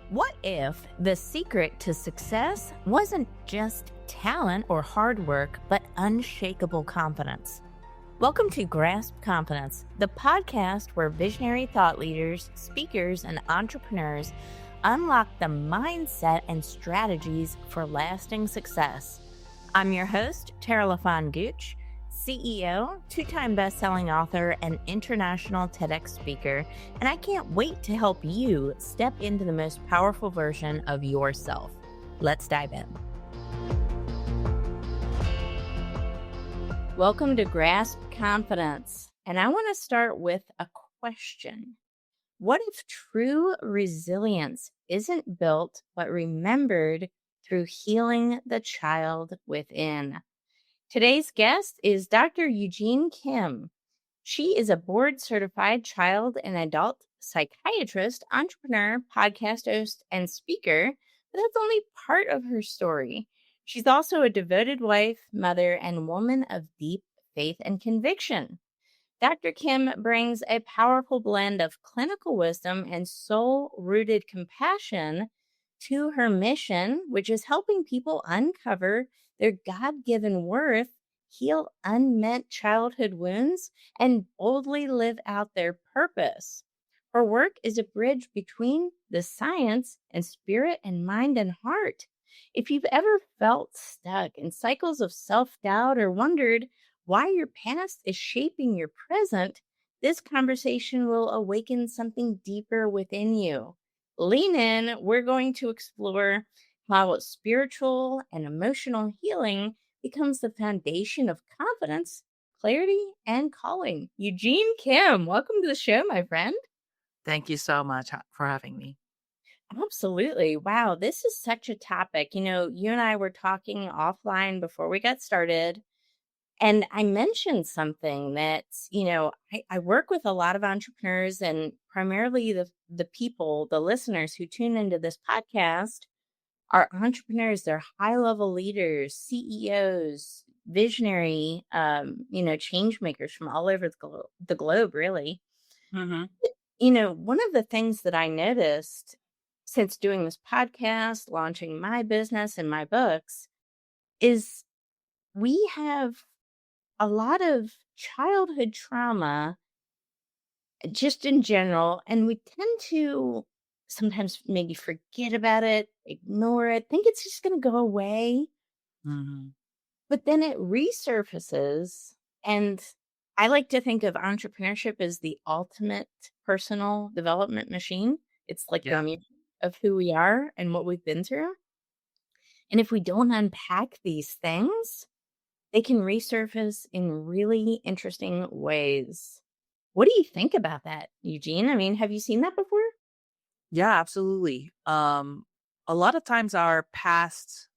What if the secret to success wasn't just talent or hard work, but unshakable confidence? Welcome to Grasp Confidence, the podcast where visionary thought leaders, speakers, and entrepreneurs unlock the mindset and strategies for lasting success. I'm your host, Tara LaFawn Gooch, CEO, two-time best-selling author, and international TEDx speaker, and I can't wait to help you step into the most powerful version of yourself. Let's dive in. Welcome to Grasp Confidence, and I want to start with a question. What if true resilience isn't built but remembered through healing the child within? Today's guest is Dr. Uejin Kim. She is a board-certified child and adult psychiatrist, entrepreneur, podcast host, and speaker, but that's only part of her story. She's also a devoted wife, mother, and woman of deep faith and conviction. Dr. Kim brings a powerful blend of clinical wisdom and soul-rooted compassion to her mission, which is helping people uncover their God-given worth, heal unmet childhood wounds, and boldly live out their purpose. Her work is a bridge between the science and spirit and mind and heart. If you've ever felt stuck in cycles of self-doubt or wondered why your past is shaping your present, this conversation will awaken something deeper within you. Lean in. We're going to explore how spiritual and emotional healing becomes the foundation of confidence, clarity, and calling. Uejin Kim, welcome to the show, my friend. Thank you so much for having me. Absolutely. Wow, this is such a topic. You know, you and I were talking offline before we got started, and I mentioned something that, I work with a lot of entrepreneurs and primarily the people, the listeners who tune into this podcast are entrepreneurs. They're high-level leaders, CEOs, visionary, change makers from all over the globe, really. Mm-hmm. One of the things that I noticed since doing this podcast, launching my business and my books, is we have a lot of childhood trauma just in general, and we tend to sometimes maybe forget about it, ignore it, think it's just going to go away. Mm-hmm. But then it resurfaces, and I like to think of entrepreneurship as the ultimate personal development machine. It's like the music of who we are and what we've been through. And if we don't unpack these things, they can resurface in really interesting ways. What do you think about that, Uejin? I mean, have you seen that before? Yeah, absolutely. A lot of times our past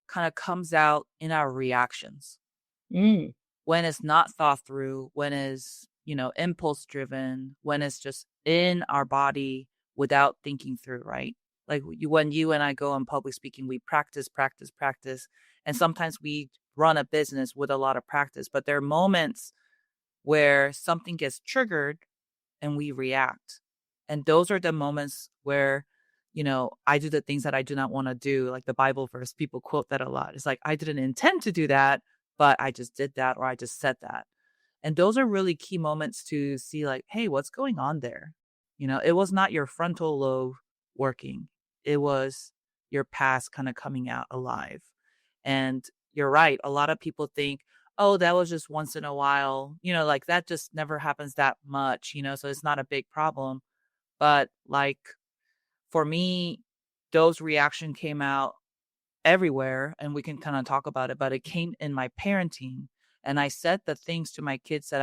kind of comes out in our reactions when it's not thought through, when it's, impulse driven, when it's just in our body without thinking through, right? Like when you and I go on public speaking, we practice. And sometimes we run a business with a lot of practice, but there are moments where something gets triggered and we react. And those are the moments where, I do the things that I do not want to do. Like the Bible verse, people quote that a lot. It's like, I didn't intend to do that, but I just did that, or I just said that. And those are really key moments to see like, hey, what's going on there? It was not your frontal lobe working. It was your past kind of coming out alive. And you're right. A lot of people think, oh, that was just once in a while, like that just never happens that much, so it's not a big problem. But like for me, those reaction came out everywhere, and we can kind of talk about it, but it came in my parenting. And I said the things to my kids that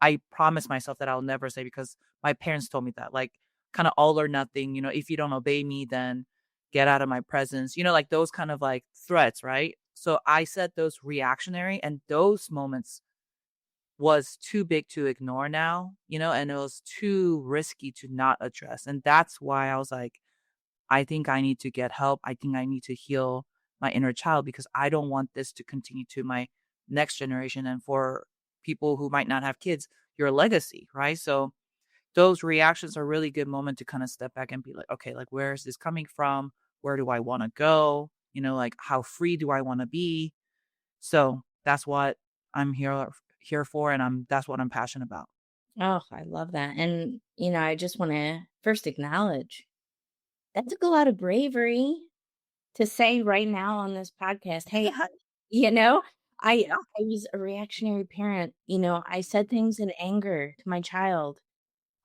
I promised myself that I'll never say, because my parents told me that, like kind of all or nothing, if you don't obey me, then get out of my presence, like those kind of like threats, right? So I said those reactionary, and those moments was too big to ignore now, and it was too risky to not address. And that's why I was like, I think I need to get help. I think I need to heal my inner child, because I don't want this to continue to my next generation. And for people who might not have kids, your legacy, right? So those reactions are a really good moment to kind of step back and be like, okay, like, where is this coming from? Where do I want to go? Like, how free do I want to be? So that's what I'm here for, and that's what I'm passionate about. Oh, I love that. And, I just want to first acknowledge that took a lot of bravery to say right now on this podcast, hey, you know, I Yeah. I was a reactionary parent. I said things in anger to my child.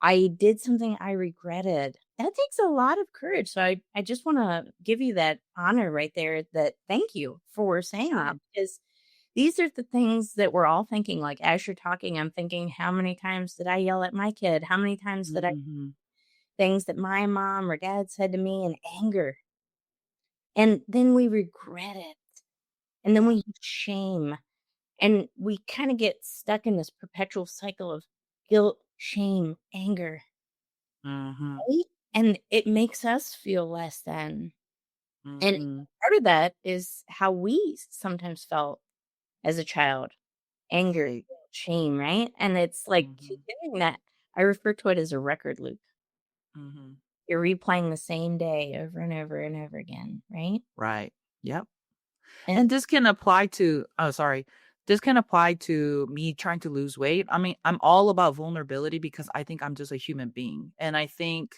I did something I regretted. That takes a lot of courage. So I just want to give you that honor right there, that thank you for saying Yeah. that, because these are the things that we're all thinking. Like, as you're talking, I'm thinking, how many times did I yell at my kid? How many times did I Mhm. things that my mom or dad said to me in anger? And then we regret it. And then Yeah. we have shame. And we kind of get stuck in this perpetual cycle of guilt, shame, anger, Mhm. right? And it makes us feel less than. And Mhm. part of that is how we sometimes felt as a child: anger, Right. shame, right? And it's like keep Mhm. doing that. I refer to it as a record loop. Mhm. You're replaying the same day over and over and over again, right? Right. Yep. And And this can apply to sorry. This can apply to me trying to lose weight. I mean, I'm all about vulnerability because I think I'm just a human being. And I think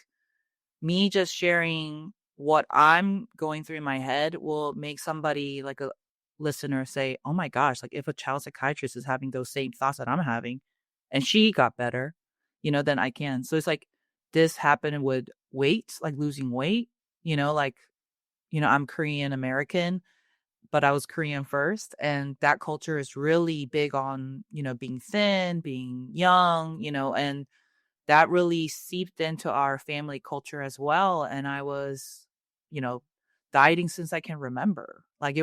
me just sharing what I'm going through in my head will make somebody like a listener say, "Oh my gosh, like if a child psychiatrist is having those same thoughts that I'm having and she got better, then I can." So it's like this happened with weight, like losing weight, like, I'm Korean American, but I was Korean first, and that culture is really big on, being thin, being young, and that really seeped into our family culture as well. And I was, you know, dieting since I can remember. Like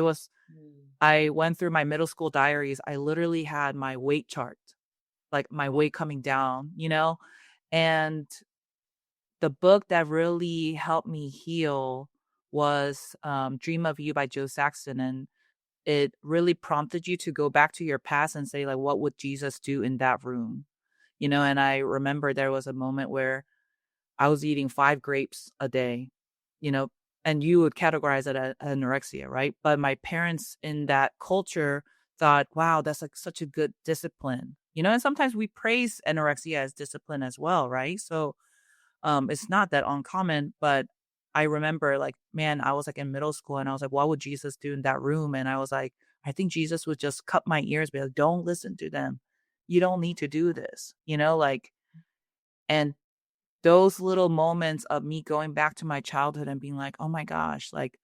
Mm. I went through my middle school diaries. I literally had my weight chart, like my weight coming down, and the book that really helped me heal was Dream of You by Joe Saxton. And it really prompted you to go back to your past and say, like, what would Jesus do in that room? And I remember there was a moment where I was eating 5 grapes a day, you know, and you would categorize it as anorexia, right? But my parents in that culture thought, wow, that's like such a good discipline, and sometimes we praise anorexia as discipline as well, right? So it's not that uncommon, but I remember like, man, I was like in middle school and I was like, what would Jesus do in that room? And I was like, I think Jesus would just cut my ears, be like, don't listen to them. You don't need to do this, like, and those little moments of me going back to my childhood and being like, "Oh my gosh," like,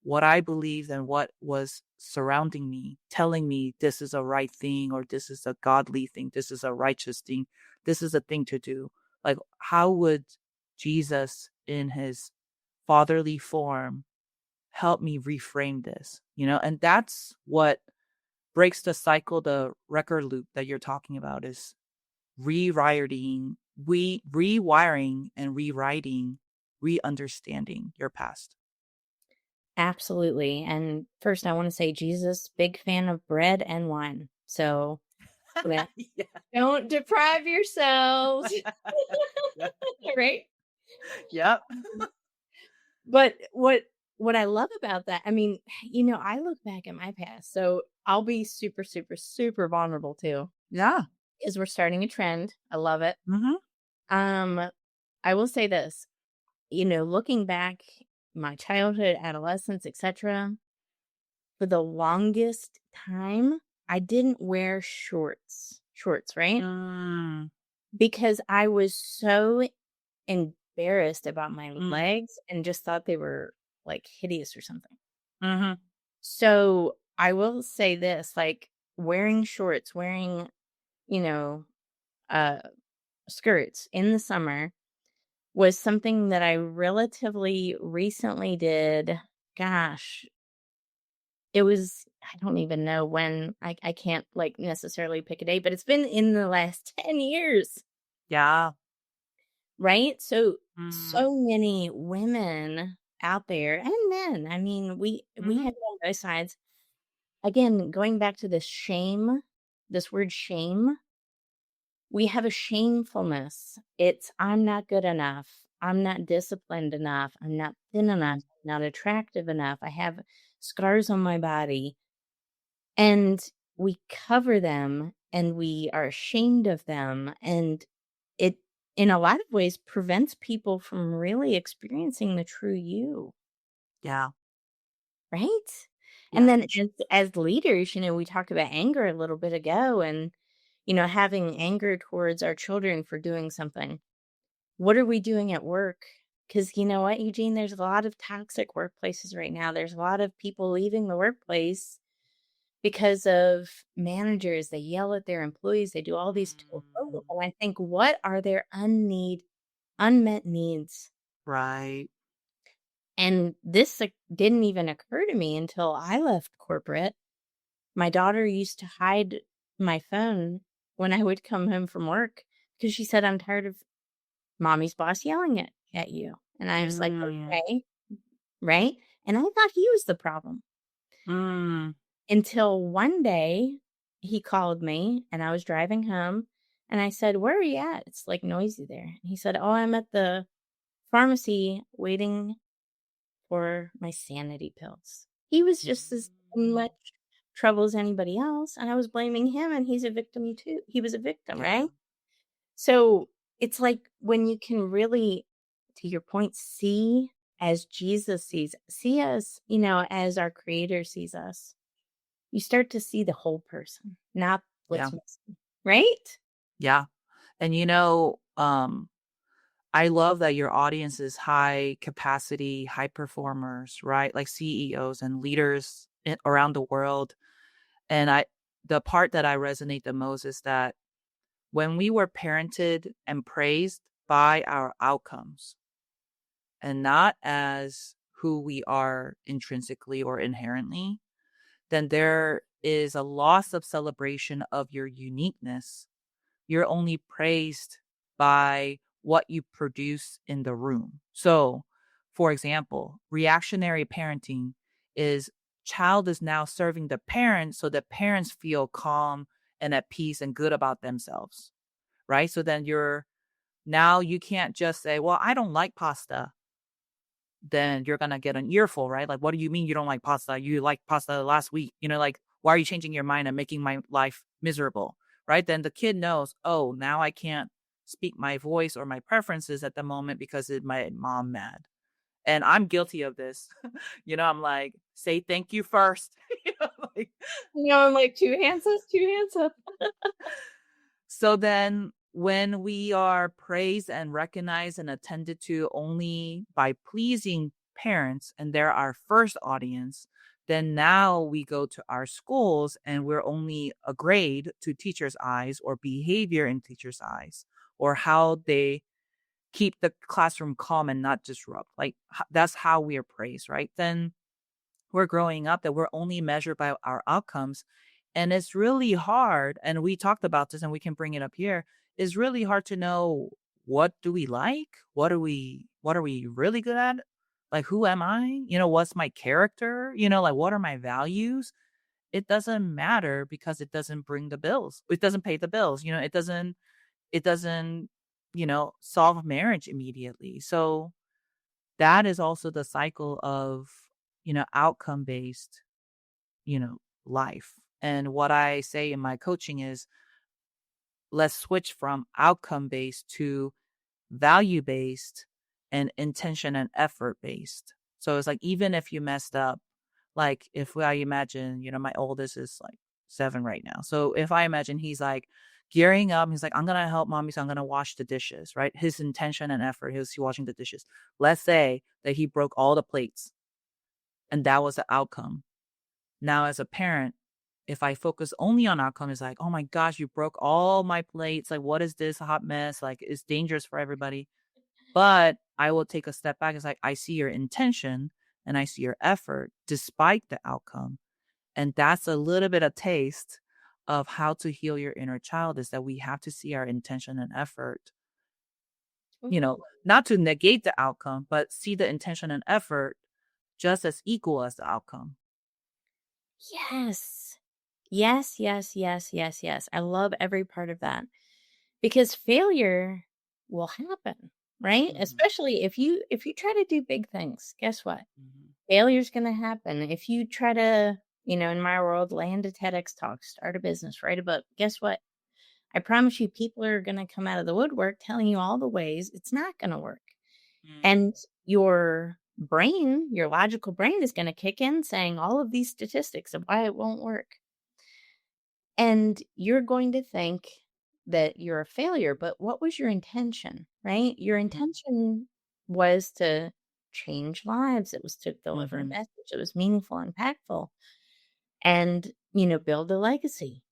what I believed and what was surrounding me, telling me this is a right thing or this is a godly thing, this is a righteous thing, this is a thing to do. Like, how would Jesus in his fatherly form help me reframe this? And that's what breaks the cycle, the record loop that you're talking about is rewiring and rewriting, re-understanding your past. absolutely. And first, I want to say, Jesus, big fan of bread and wine. So yeah, Yeah. don't deprive yourselves, Yeah. right? Yep. But what I love about that, I mean, I look back at my past, so I'll be super, super, super vulnerable too, Yeah. is we're starting a trend. I love it. Mhm. Um, I will say this, looking back, my childhood, adolescence, etc., for the longest time, I didn't wear shorts, right? Mm. Because I was so embarrassed about my Mm. legs and just thought they were like hideous or something. Mhm. So I will say this, like wearing shorts, wearing, you know, uh skirts in the summer was something that I relatively recently did. Gosh, it was, I don't even know when. I can't like necessarily pick a date, but it's been in the last 10 years, Yeah. right? So Mhm. so many women out there and men. I mean, we Mhm. have it on both sides. Again, going back to this shame, this word shame, we have a shamefulness. It's, I'm not good enough. I'm not disciplined enough. I'm not thin enough. I'm not attractive enough. I have scars on my body. And we cover them and we are ashamed of them. And it, in a lot of ways, prevents people from really experiencing the true you. Yeah. Right? And Yeah. then as leaders, we talked about anger a little bit ago and, having anger towards our children for doing something. What are we doing at work? Because you know what, Eugene, there's a lot of toxic workplaces right now. There's a lot of people leaving the workplace because of managers. They yell at their employees. They do all these tools. Mm, And I think, what are their unmet needs? right. And this didn't even occur to me until I left corporate. My daughter used to hide my phone when I would come home from work because she said, I'm tired of mommy's boss yelling at you. And I was like, Mm, okay, right? And I thought he was the problem mm, until one day he called me and I was driving home and I said, where are you at? It's like noisy there. And he said, oh, I'm at the pharmacy waiting for my sanity pills. He was just as mm. much trouble as anybody else, and I was blaming him, and he's a victim too. He was a victim, Yeah. right? So it's like when you can really, to your point, see as Jesus sees, see us, as our Creator sees us. You start to see the whole person, not Yeah. what's missing, right? Yeah. And I love that your audience is high capacity, high performers, right? Like CEOs and leaders around the world. And the part that I resonate the most is that when we were parented and praised by our outcomes and not as who we are intrinsically or inherently, then there is a loss of celebration of your uniqueness. You're only praised by what you produce in the room. So, for example, reactionary parenting is child is now serving the parent so that parents feel calm and at peace and good about themselves, right? So then now you can't just say, well, I don't like pasta. Then you're going to get an earful, right? Like, what do you mean you don't like pasta? You like pasta last week. Like, why are you changing your mind and making my life miserable? Right? Then the kid knows, oh, now I can't speak my voice or my preferences at the moment because it made mom mad. And I'm guilty of this. I'm like, say thank you first. Like, I'm like, two hands up, two hands up. so then when we are praised and recognized and attended to only by pleasing parents and they're our first audience, then now we go to our schools and we're only a grade to teachers' eyes or behavior in teachers' eyes or how they keep the classroom calm and not disrupt. Like that's how we are praised, right? Then we're growing up that we're only measured by our outcomes. And it's really hard. And we talked about this and we can bring it up here. It's really hard to know what do we like? What are we really good at? Like who am I? What's my character? Like what are my values? It doesn't matter because it doesn't bring the bills. It doesn't pay the bills. It doesn't solve marriage immediately. So that is also the cycle of, outcome based, life. And what I say in my coaching is let's switch from outcome based to value based and intention and effort based. So it's like, even if you messed up, like if I imagine, my oldest is like 7 right now. So if I imagine he's like gearing up, he's like, I'm going to help mommy. So I'm going to wash the dishes, right? His intention and effort, he washing the dishes. Let's say that he broke all the plates and that was the outcome. Now, as a parent, if I focus only on outcome, it's like, oh my gosh, you broke all my plates. Like, what is this hot mess? Like, it's dangerous for everybody. But I will take a step back. It's like, I see your intention and I see your effort despite the outcome. And that's a little bit of taste of how to heal your inner child is that we have to see our intention and effort, Ooh, not to negate the outcome, but see the intention and effort just as equal as the outcome. yes. Yes, yes, yes, yes, yes. I love every part of that Because failure will happen, right? Mhm. Especially if you try to do big things, guess what? Mhm. Failure's gonna happen. If you try to, in my world, land a TEDx talk, start a business, write a book, guess what? I promise you people are gonna come out of the woodwork telling you all the ways it's not gonna work. Mm. And your brain, your logical brain is gonna kick in saying all of these statistics of why it won't work. And you're going to think that you're a failure, but what was your intention, right? Your Mhm. intention was to change lives. It was to deliver a Mhm. message. It was meaningful, impactful, and, build a legacy.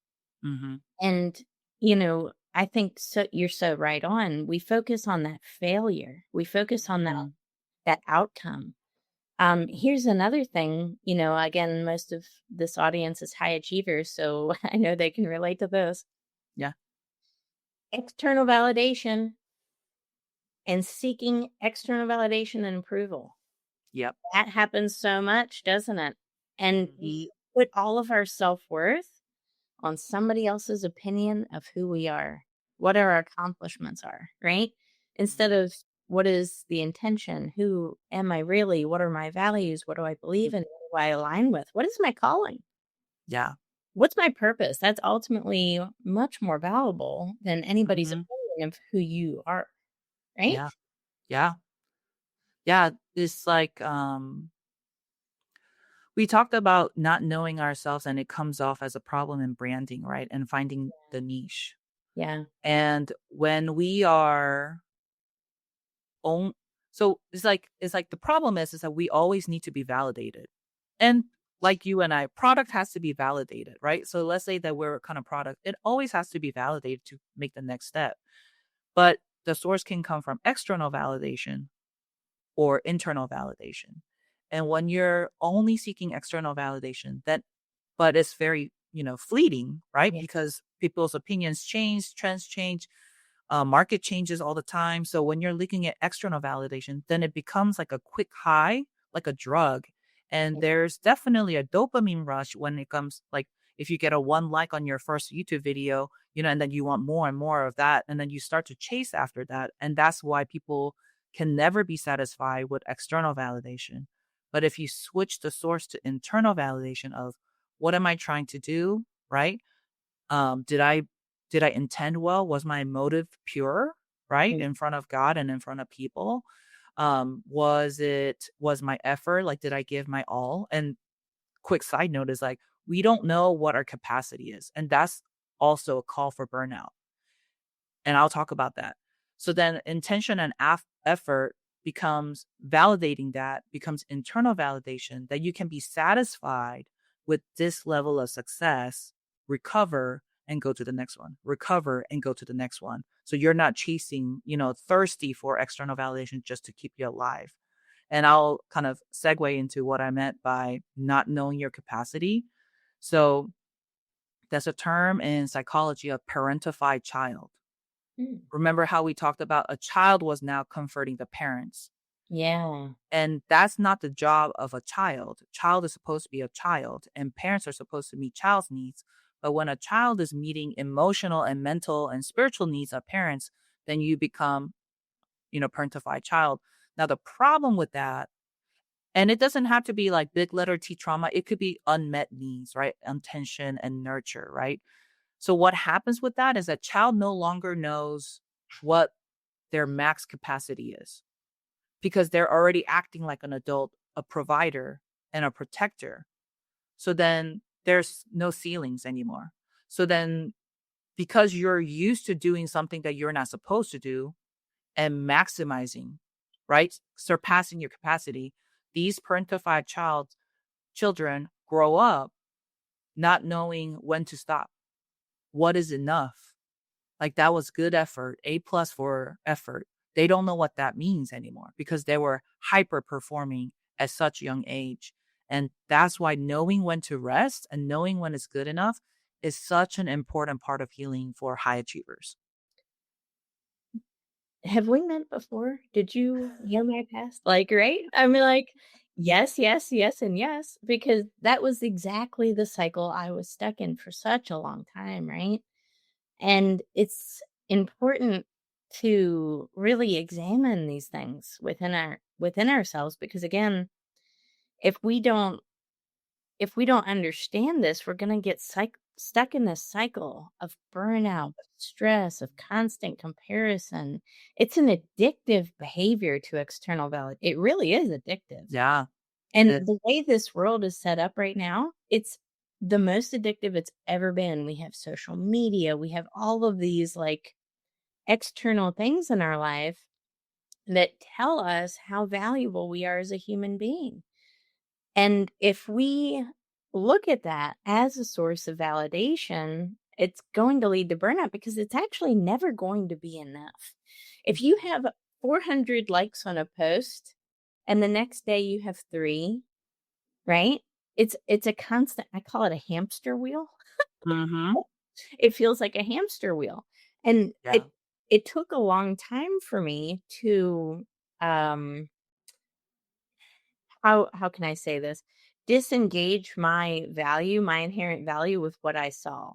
Mhm. And, I think so you're so right on. We focus on that failure. We focus on Mhm. that outcome. Here's another thing, again, most of this audience is high achievers, so I know they can relate to this. Yeah. External validation and seeking external validation and approval. Yep. That happens so much, doesn't it? And Mhm. we put all of our self-worth on somebody else's opinion of who we are, what our accomplishments are, right? Instead Mhm. of what is the intention? Who am I really? What are my values? What do I believe Mm. in? What do I align with? What is my calling? Yeah. What's my purpose? That's ultimately much more valuable than anybody's Mhm. opinion of who you are, right? Yeah. Yeah. Yeah. It's like, we talked about not knowing ourselves and it comes off as a problem in branding, right? And finding the niche. Yeah. And when we are own so it's like the problem is that we always need to be validated. And like you and I, product has to be validated, right? So let's say that we're a kind of product, it always has to be validated to make the next step. But the source can come from external validation or internal validation. And when you're only seeking external validation, that but it's very, fleeting, right? Yeah. Because people's opinions change, trends change, market changes all the time. So when you're looking at external validation, then it becomes like a quick high, like a drug. And Yeah. there's definitely a dopamine rush when it comes like if you get a one like on your first YouTube video, and then you want more and more of that. And then you start to chase after that. And that's why people can never be satisfied with external validation. But if you switch the source to internal validation of what am I trying to do? Right? Did I intend well? Was my motive pure, right? Mm. In front of God and in front of people? Was my effort like did I give my all? And quick side note is like we don't know what our capacity is. And that's also a call for burnout. And I'll talk about that. So then intention and effort becomes validating that, becomes internal validation that you can be satisfied with this level of success, recover and go to the next one, recover and go to the next one. So you're not chasing, thirsty for external validation just to keep you alive. And I'll kind of segue into what I meant by not knowing your capacity. So that's a term in psychology of parentified child. Mm. Remember how we talked about a child was now comforting the parents. Yeah. And that's not the job of a child. Child is supposed to be a child, and parents are supposed to meet child's needs. But when a child is meeting emotional and mental and spiritual needs of parents, then you become, parentified child. Now, the problem with that, and it doesn't have to be like big letter T trauma, it could be unmet needs, right? Attention and nurture, right? So, what happens with that is that child no longer knows what their max capacity is because they're already acting like an adult, a provider, and a protector. So then there's no ceilings anymore. So then, because you're used to doing something that you're not supposed to do and maximizing, right? Surpassing your capacity, these parentified children grow up not knowing when to stop. What is enough? Like that was good effort, A plus for effort. They don't know what that means anymore because they were hyper performing at such young age. And that's why knowing when to rest and knowing when it's good enough is such an important part of healing for high achievers. Have we met before? Did you know my past? Like, right? I mean, like, yes, yes, yes, and yes, because that was exactly the cycle I was stuck in for such a long time, right? And it's important to really examine these things within ourselves, because again, if we don't if we don't understand this, we're going to get stuck in this cycle of burnout, stress, of constant comparison. It's an addictive behavior to external validation. It really is addictive. Yeah. And It the way this world is set up right now, it's the most addictive it's ever been. We have social media, we have all of these like external things in our life that tell us how valuable we are as a human being. And if we look at that as a source of validation, it's going to lead to burnout because it's actually never going to be enough. If you have 400 likes on a post and the next day you have 3, right? It's a constant, I call it a hamster wheel. Mhm. It feels like a hamster wheel. And Yeah. it took a long time for me to um how can I say this? Disengage my inherent value with what I saw,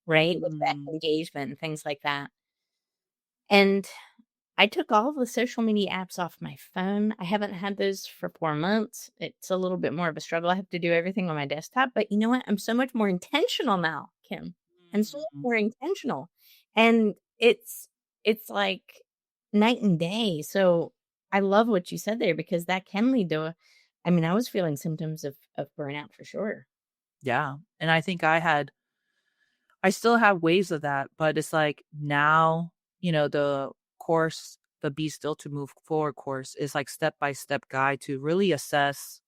right? With that Mm. engagement and things like that. And I took all the social media apps off my phone. I haven't had those for 4 months. It's a little bit more of a struggle. I have to do everything on my desktop, but you know what? I'm so much more intentional now, Kim. I'm so much Mm. more intentional. And it's like night and day. So I love what you said there because that can lead to I mean, I was feeling symptoms of burnout for sure. Yeah. And I think I still have waves of that, but it's like now, the course, the Be Still to Move Forward course is like step-by-step guide to really assess.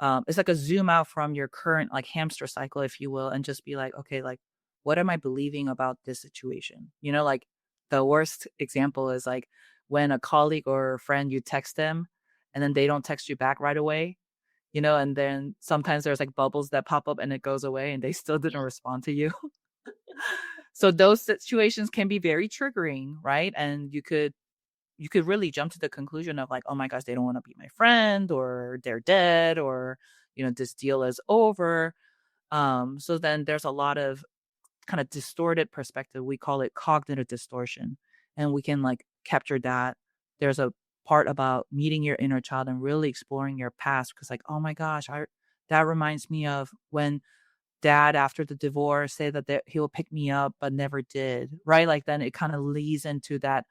It's like a zoom out from your current like hamster cycle, if you will, and just be like, okay, like, what am I believing about this situation? Like the worst example is like when a colleague or friend, you text them and then they don't text you back right away, and then sometimes there's like bubbles that pop up and it goes away and they still didn't respond to you. So those situations can be very triggering, right? And you could really jump to the conclusion of like, oh my gosh, they don't want to be my friend, or they're dead, or this deal is over. So then there's a lot of kind of distorted perspective. We call it cognitive distortion, and we can like capture that. There's a part about meeting your inner child and really exploring your past, because like, oh my gosh, that reminds me of when dad after the divorce say that he'll pick me up but never did, right? Like then it kind of leads into that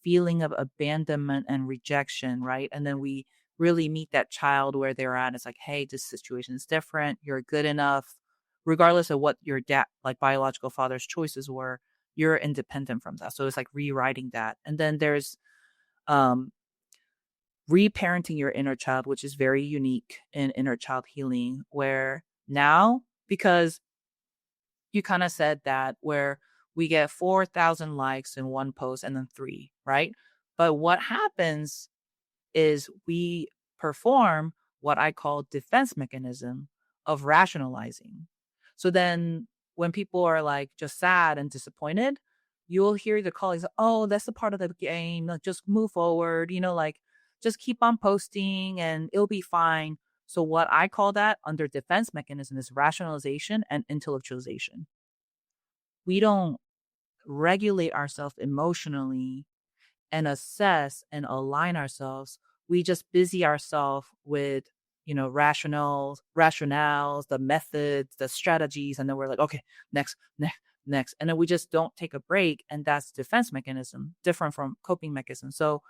feeling of abandonment and rejection, right? And then we really meet that child where they're at. It's like, hey, this situation is different, you're good enough, regardless of what your dad, like biological father's choices were, you're independent from that. So it's like rewriting that. And then there's um reparenting your inner child, which is very unique in inner child healing, where now, because you kind of said that, where we get 4,000 likes in one post and then 3, right? But what happens is we perform what I call defense mechanism of rationalizing. So then when people are like just sad and disappointed, you'll hear the colleagues, oh, that's a part of the game. Like, just move forward, like just keep on posting and it'll be fine. So what I call that under defense mechanism is rationalization and intellectualization. We don't regulate ourselves emotionally and assess and align ourselves. We just busy ourselves with, rationales, the methods, the strategies, and then we're like, okay, next, next, next. And then we just don't take a break. And that's defense mechanism, different from coping mechanism. So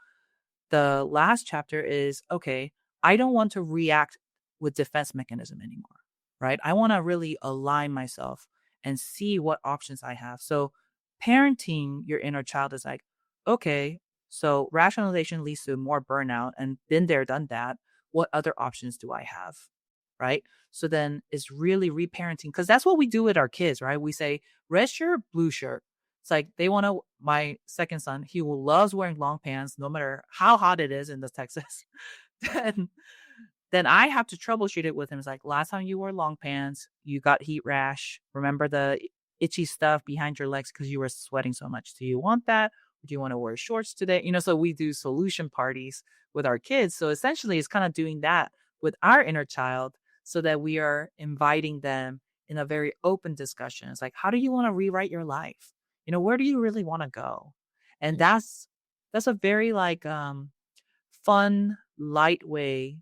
the last chapter is, okay, I don't want to react with defense mechanism anymore, right? I want to really align myself and see what options I have. So parenting your inner child is like, okay, so rationalization leads to more burnout, and been there, done that. What other options do I have? Right. So then it's really reparenting, because that's what we do with our kids, right? We say red shirt, blue shirt. It's like they want to, my second son, he loves wearing long pants no matter how hot it is in the Texas. then, then I have to troubleshoot it with him. It's like, last time you wore long pants, you got heat rash. Remember the itchy stuff behind your legs because you were sweating so much. Do you want that? Or do you want to wear shorts today? So we do solution parties with our kids. So essentially, it's kind of doing that with our inner child, so that we are inviting them in a very open discussion. It's like, how do you want to rewrite your life? Where do you really want to go? And Mm. that's a very like fun, light way,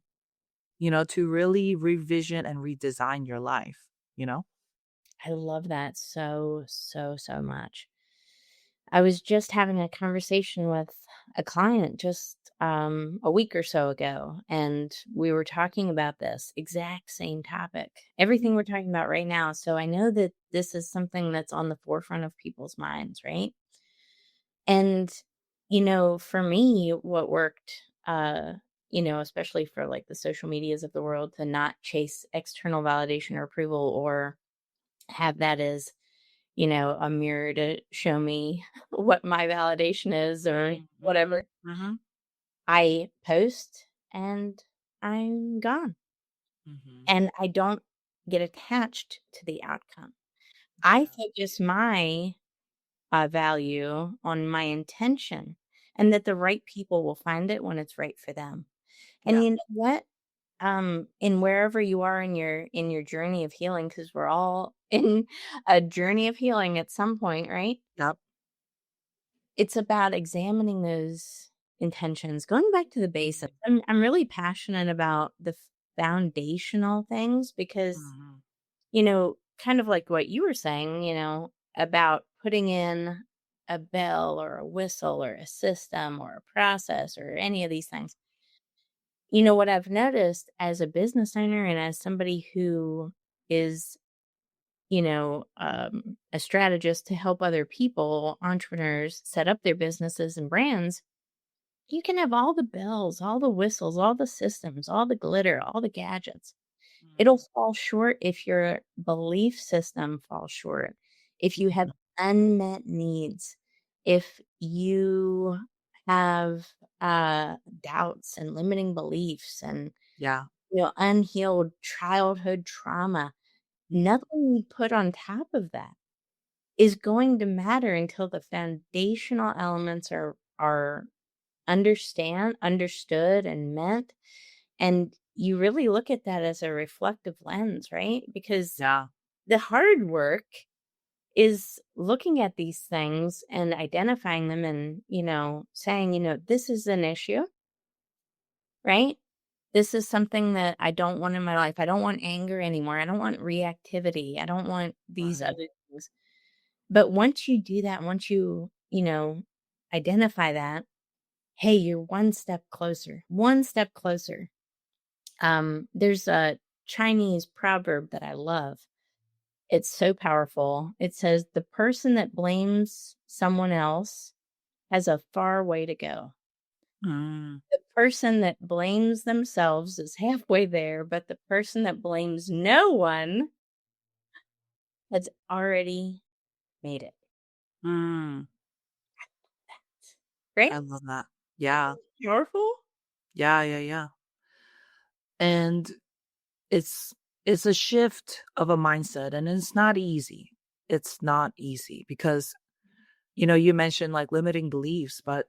to really revision and redesign your life, you know? I love that so, so, so much. I was just having a conversation with a client just a week or so ago, and we were talking about this exact same topic, everything we're talking about right now. So I know that this is something that's on the forefront of people's minds, right? And, for me, what worked, especially for like the social medias of the world to not chase external validation or approval or have that as a mirror to show me what my validation is or Mhm, whatever. mhm, I post and I'm gone. mhm. And I don't get attached to the outcome. I Yeah, focus my value on my intention and that the right people will find it when it's right for them. And yeah. you know what? In wherever you are in your journey of healing, because we're all in a journey of healing at some point, right? Yep. It's about examining those intentions, going back to the Mhm, basics. I'm really passionate about the foundational things because, mhm, kind of like what you were saying, about putting in a bell or a whistle or a system or a process or any of these things. What I've noticed as a business owner and as somebody who is, a strategist to help other people, entrepreneurs set up their businesses and brands. You can have all the bells, all the whistles, all the systems, all the glitter, all the gadgets. It'll mhm, fall short if your belief system falls short, if you have mhm. unmet needs, if you have doubts and limiting beliefs and Yeah. unhealed childhood trauma. Mhm. Nothing you put on top of that is going to matter until the foundational elements are understood and meant. And you really look at that as a reflective lens, right? Because Yeah. the hard work is looking at these things and identifying them and, saying, this is an issue, right? This is something that I don't want in my life. I don't want anger anymore. I don't want reactivity. I don't want these Right. other things. But once you do that, once you, identify that, hey, you're one step closer, one step closer. There's a Chinese proverb that I love. It's so powerful. It says, the person that blames someone else has a far way to go. Mm, The person that blames themselves is halfway there, but the person that blames no one has already made it. mm. Right? I love that. Yeah. Powerful? Yeah, yeah, yeah. And it's it's a shift of a mindset, and it's not easy. It's not easy because, you mentioned like limiting beliefs, but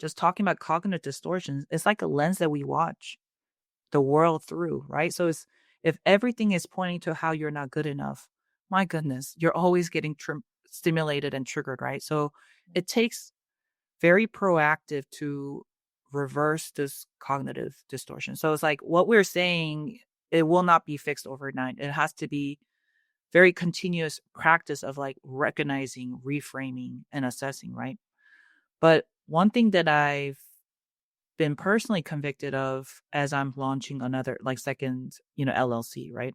just talking about cognitive distortions, it's like a lens that we watch the world through, right? So it's if everything is pointing to how you're not good enough, my goodness, you're always getting stimulated and triggered, right? So it takes very proactive to reverse this cognitive distortion. So it's like what we're saying, it will not be fixed overnight. It has to be very continuous practice of like recognizing, reframing, and assessing, right? But one thing that I've been personally convicted of as I'm launching another like second, LLC, right?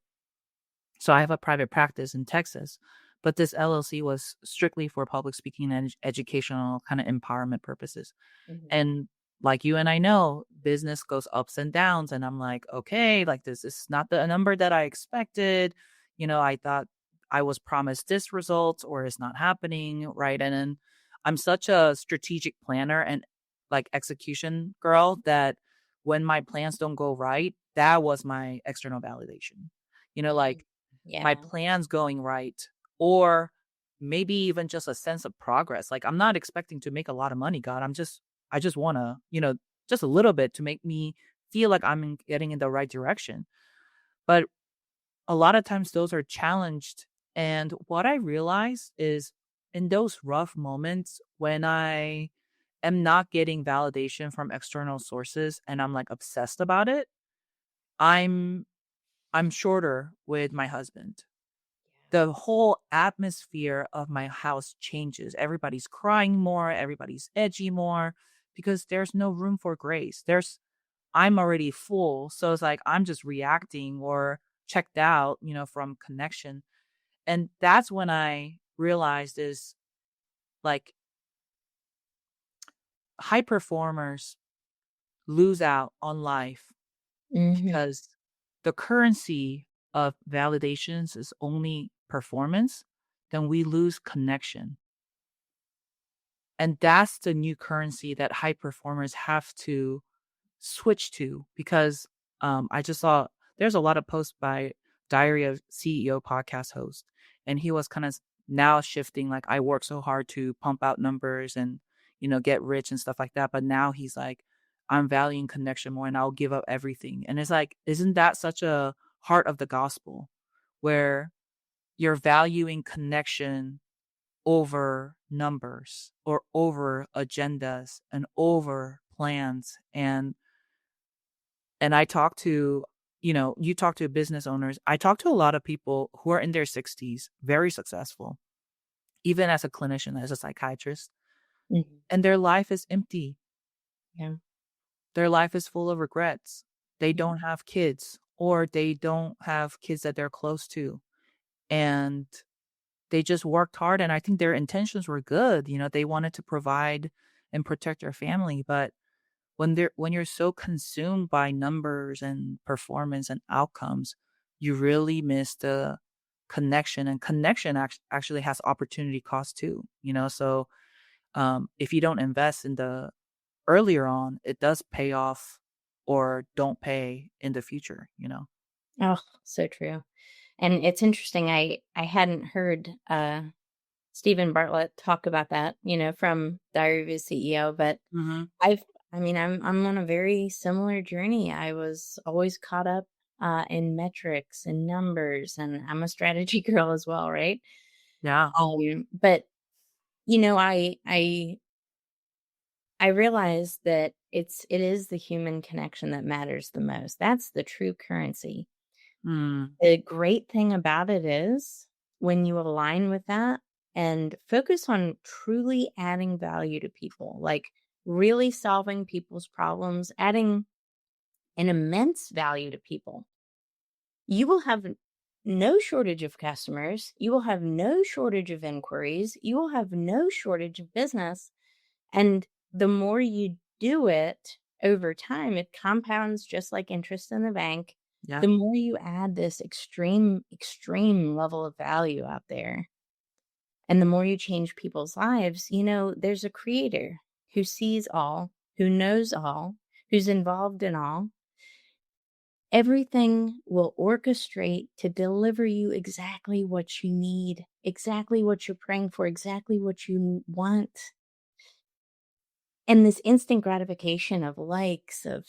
So I have a private practice in Texas, but this LLC was strictly for public speaking and educational kind of empowerment purposes. Mhm. And like you and I know, business goes ups and downs. And I'm like, okay, like this is not the number that I expected. I thought I was promised this result or it's not happening. Right. And then I'm such a strategic planner and like execution girl that when my plans don't go right, that was my external validation. Mm. Like my Yeah. plans going right or maybe even just a sense of progress. Like I'm not expecting to make a lot of money, God. I just want to, just a little bit to make me feel like getting in the right direction. But a lot of times those are challenged. And what I realize is in those rough moments when I am not getting validation from external sources and I'm like obsessed about it, I'm I'm shorter with my husband. The whole atmosphere of my house changes. Everybody's crying more, everybody's edgy more because there's no room for grace. I'm already full, so it's like I'm just reacting or checked out, from connection. And that's when I realized is like high performers lose out on life Mhm. because the currency of validations is only performance, then we lose connection. And that's the new currency that high performers have to switch to because I just saw there's a lot of posts by Diary of CEO podcast host, and he was kind of now shifting like I work so hard to pump out numbers and get rich and stuff like that, but now he's like I'm valuing connection more and I'll give up everything. And it's like, isn't that such a heart of the gospel where you're valuing connection over numbers or over agendas and over plans and I talk to, you talk to business owners. I talk to a lot of people who are in their 60s, very successful, even as a clinician, as a psychiatrist, Mhm. and their life is empty. Yeah. Their life is full of regrets. They Yeah. don't have kids, or they don't have kids that they're close to. And they just worked hard. And I think their intentions were good. They wanted to provide and protect their family. But when you're so consumed by numbers and performance and outcomes, you really miss the connection, and connection actually has opportunity cost too, so if you don't invest in the earlier on, it does pay off or don't pay in the future. Oh, so true. And it's interesting. I hadn't heard Stephen Bartlett talk about that, from Diary of a CEO, but Mm-hmm. I'm on a very similar journey. I was always caught up in metrics and numbers, and I'm a strategy girl as well, right? Yeah. But I realized that it is the human connection that matters the most. That's the true currency. Mm. The great thing about it is when you align with that and focus on truly adding value to people, like really solving people's problems, adding an immense value to people, you will have no shortage of customers. You will have no shortage of inquiries. You will have no shortage of business. And the more you do it over time, it compounds just like interest in the bank. Yeah. The more you add this extreme, extreme level of value out there, and the more you change people's lives, there's a creator who sees all, who knows all, who's involved in all. Everything will orchestrate to deliver you exactly what you need, exactly what you're praying for, exactly what you want. And this instant gratification of likes, of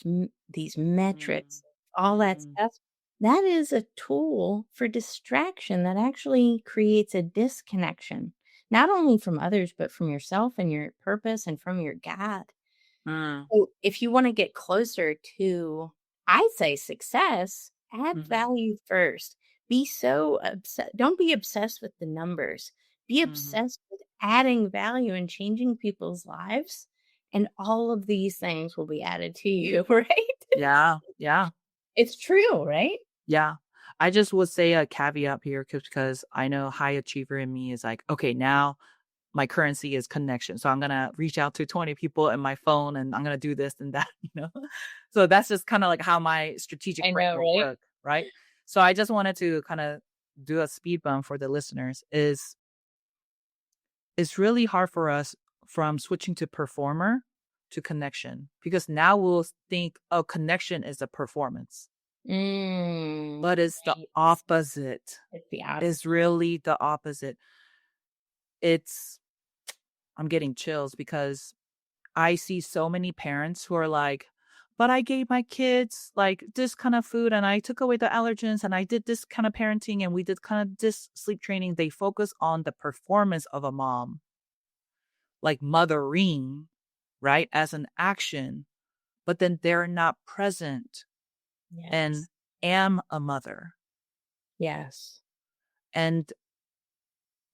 these Mm. metrics, all that Mm. stuff, that is a tool for distraction that actually creates a disconnection, not only from others, but from yourself and your purpose and from your God. Mm. So if you want to get closer to, I say, success, add Mm-hmm. value first. Be so obsessed. Don't be obsessed with the numbers. Be Mm-hmm. obsessed with adding value and changing people's lives. And all of these things will be added to you, right? Yeah. Yeah. It's true, right? Yeah. I just would say a caveat here because I know high achiever in me is like, okay, now my currency is connection. So I'm going to reach out to 20 people in my phone and I'm going to do this and that. So that's just kind of like how my strategic I brain know, will right? work. Right. So I just wanted to kind of do a speed bump for the listeners is it's really hard for us from switching to performer to connection because now we'll think, oh, connection is a performance, but it's the Right. opposite. It's the It's opposite. really the opposite. It's I'm getting chills because I see so many parents who are like, but I gave my kids like this kind of food and I took away the allergens and I did this kind of parenting and we did kind of this sleep training. They focus on the performance of a mom, like mothering, right, as an action, but then they're not present and Yes. am a mother. Yes. And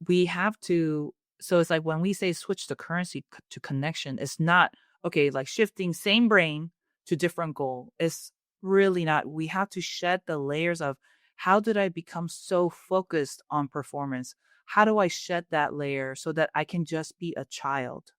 we have to, so it's like when we say switch the currency to connection, it's not, okay, like shifting same brain to different goal. It's really not. We have to shed the layers of how did I become so focused on performance? How do I shed that layer so that I can just be a child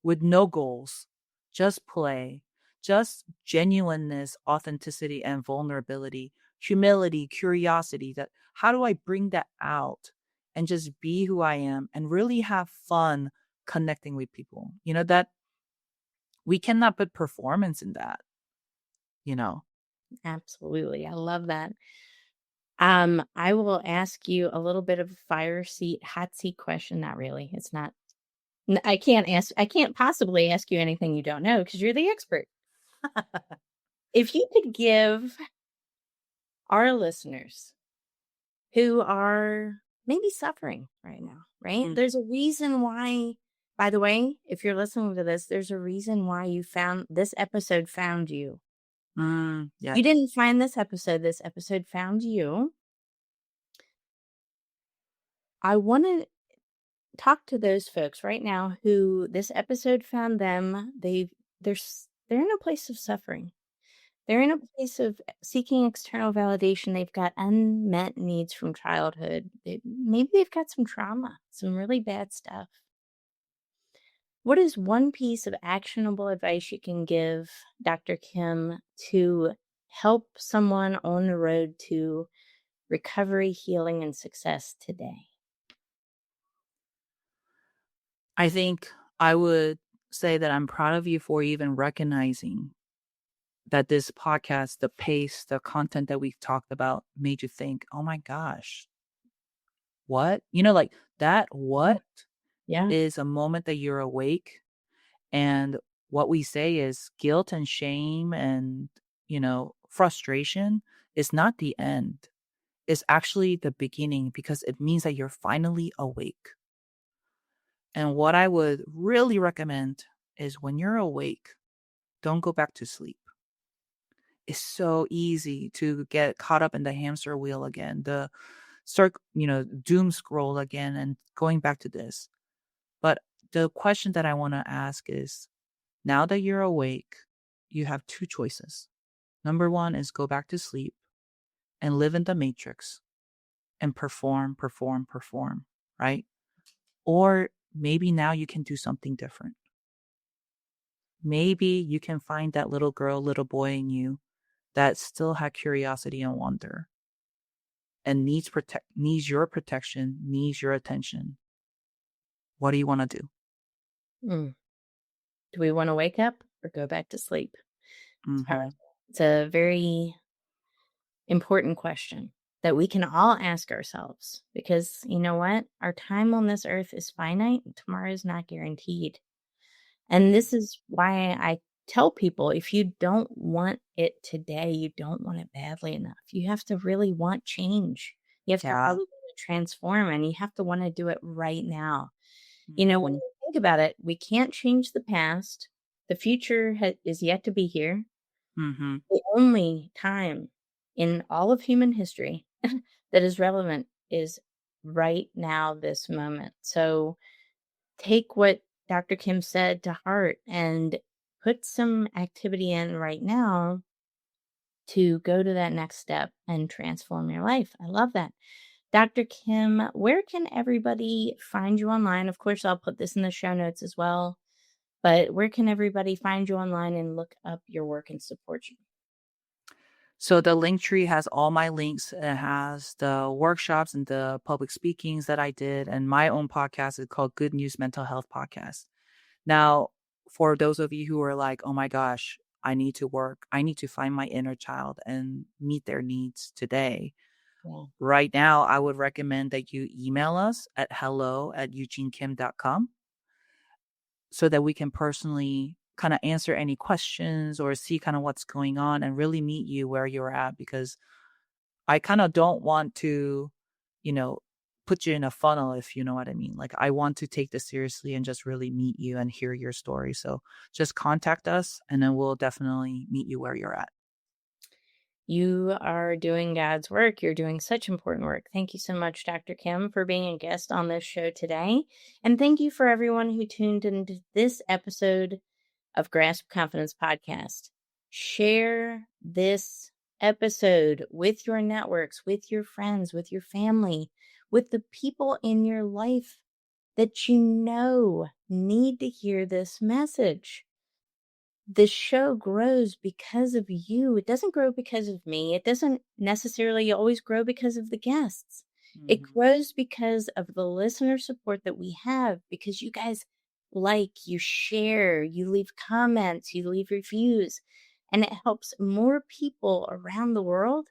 with no goals, just play, just genuineness, authenticity, and vulnerability, humility, curiosity. That how do I bring that out and just be who I am and really have fun connecting with people? That we cannot put performance in that, you know. Absolutely. I love that. I will ask you a little bit of a hot seat question. Not really. It's not. I can't possibly ask you anything you don't know because you're the expert. If you could give our listeners who are maybe suffering right now, right? Mm, There's a reason why, by the way, if you're listening to this, there's a reason why this episode found you. yeah. You didn't find this episode found you. I want to talk to those folks right now who this episode found them. They're in a place of suffering. They're in a place of seeking external validation. They've got unmet needs from childhood. Maybe they've got some trauma, some really bad stuff. What is one piece of actionable advice you can give, Dr. Kim, to help someone on the road to recovery, healing, and success today? I think I would say that I'm proud of you for even recognizing that this podcast, the pace, the content that we've talked about made you think, oh my gosh, what? Like that, Yeah. what Yeah. is a moment that you're awake. And what we say is guilt and shame and, frustration is not the end. It's actually the beginning because it means that you're finally awake. And what I would really recommend is when you're awake, don't go back to sleep. It's so easy to get caught up in the hamster wheel again, the doom scroll again and going back to this. But the question that I want to ask is now that you're awake, you have two choices. Number one is go back to sleep and live in the matrix and perform, perform, perform, right? Or maybe now you can do something different. Maybe you can find that little girl, little boy in you that still had curiosity and wonder and needs your protection, needs your attention. What do you want to do? Mm. Do we want to wake up or go back to sleep? It's Mm-hmm. powerful. It's a very important question that we can all ask ourselves because you know what? Our time on this earth is finite and tomorrow is not guaranteed. And this is why I tell people if you don't want it today, you don't want it badly enough. You have to really want change. You have to Yeah. really want to transform and you have to want to do it right now. When Mm-hmm. you think about it, we can't change the past. The future is yet to be here. Mm-hmm. The only time in all of human history that is relevant is right now, this moment. So take what Dr. Kim said to heart and put some activity in right now to go to that next step and transform your life. I love that. Dr. Kim, where can everybody find you online? Of course, I'll put this in the show notes as well. But where can everybody find you online and look up your work and support you? So the link tree has all my links. It has the workshops and the public speakings that I did, and my own podcast is called Good News Mental Health Podcast. Now, for those of you who are like, oh my gosh, I need to work, I need to find my inner child and meet their needs today. Yeah. Right now, I would recommend that you email us at hello@eugenekim.com so that we can personally kind of answer any questions or see kind of what's going on and really meet you where you're at, because I kind of don't want to, you know, put you in a funnel, if you know what I mean. Like, I want to take this seriously and just really meet you and hear your story. So just contact us and then we'll definitely meet you where you're at. You are doing God's work. You're doing such important work. Thank you so much, Dr. Kim, for being a guest on this show today. And thank you for everyone who tuned into this episode of Grasp Confidence Podcast. Share this episode with your networks, with your friends, with your family, with the people in your life that you know need to hear this message. The show grows because of you. It doesn't grow because of me. It doesn't necessarily always grow because of the guests. It Mhm. grows because of the listener support that we have, because you guys you share, you leave comments, you leave reviews, and it helps more people around the world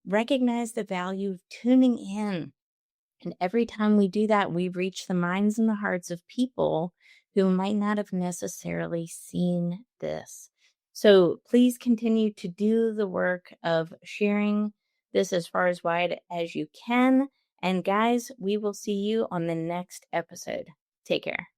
recognize the value of tuning in. And every time we do that, we reach the minds and the hearts of people who might not have necessarily seen this. So please continue to do the work of sharing this as far as wide as you can. And guys, we will see you on the next episode. Take care.